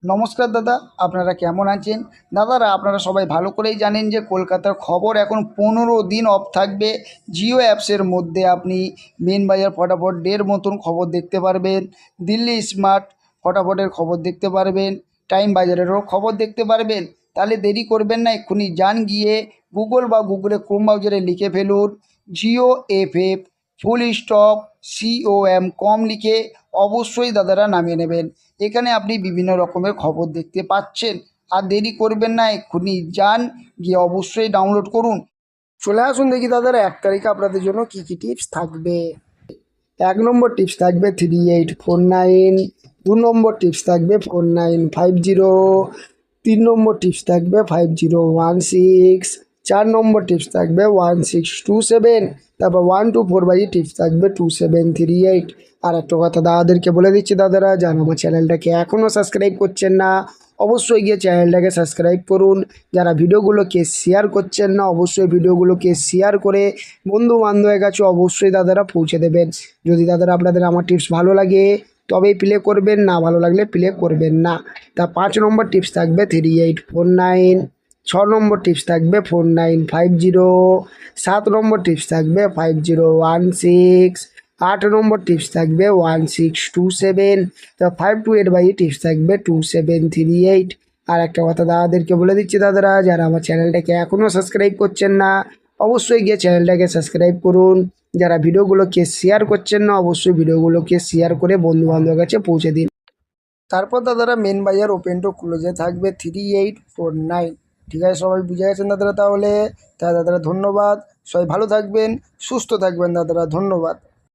নমস্কার দাদা, আপনারা কেমন আছেন? দাদারা আপনারা সবাই ভালো করেই জানেন যে কলকাতার খবর এখন 15 দিন অফ থাকবে। জিও অ্যাপসের মধ্যে আপনি মেন বাজার ফটাফট ডের মতন খবর দেখতে পারবেন, দিল্লি স্মার্ট ফটাফটের খবর দেখতে পারবেন, টাইম বাজারেরও খবর দেখতে পারবেন। তাহলে দেরি করবেন না, এক্ষুনি যান গিয়ে গুগলে ক্রোম ব্রাউজারে লিখে ফেলুন Jio FF full stop COM কম লিখে অবশ্যই দাদারা নামিয়ে নেবেন। এখানে আপনি বিভিন্ন রকমের খবর দেখতে পাচ্ছেন। আর দেরি করবেন না, এক্ষুনি যান গিয়ে অবশ্যই ডাউনলোড করুন। চলে আসুন দেখি দাদারা 1 তারিখে আপনাদের জন্য কী কী টিপস থাকবে। 1 নম্বর টিপস থাকবে 3849, 2 নম্বর টিপস থাকবে 4950, 3 নম্বর টিপস থাকবে 5016, 4 নম্বর টিপস থাকবে 1627, তারপর 1 to 4 বাজি টিপস থাকবে 2738। আর একটা কথা দাদাদেরকে বলে দিচ্ছি, দাদারা যারা আমার চ্যানেলটাকে এখনও সাবস্ক্রাইব করছেন না অবশ্যই গিয়ে চ্যানেলটাকে সাবস্ক্রাইব করুন। যারা ভিডিওগুলোকে শেয়ার করছেন না অবশ্যই ভিডিওগুলোকে শেয়ার করে বন্ধু বান্ধবের কাছে অবশ্যই দাদারা পৌঁছে দেবেন। যদি দাদারা আপনাদের আমার টিপস ভালো লাগে তবেই প্লে করবেন, না ভালো লাগলে প্লে করবেন না। তা 5 নম্বর টিপস থাকবে 3849, 6 নম্বর টিপস থাকবে 4950, 7 নম্বর টিপস থাকবে 5016, 8 নম্বর টিপস থাকবে 1627, তো 5 to 8 বাই টিপস থাকবে 2738। আর একটা কথা দাদাদেরকে বলে দিচ্ছি, দাদারা যারা আমার চ্যানেলটাকে এখনও সাবস্ক্রাইব করছেন না অবশ্যই গিয়ে চ্যানেলটাকে সাবস্ক্রাইব করুন। যারা ভিডিওগুলোকে শেয়ার করছেন না অবশ্যই ভিডিওগুলোকে শেয়ার করে বন্ধু বান্ধবের কাছে পৌঁছে দিন। তারপর দাদারা মেন বাজার ওপেন টু ক্লোজে থাকবে 3849। ঠিক আছে, সবাই বুঝে গেছেন দাদারা? তাহলে দাদারা ধন্যবাদ, সবাই ভালো থাকবেন, সুস্থ থাকবেন দাদারা, ধন্যবাদ।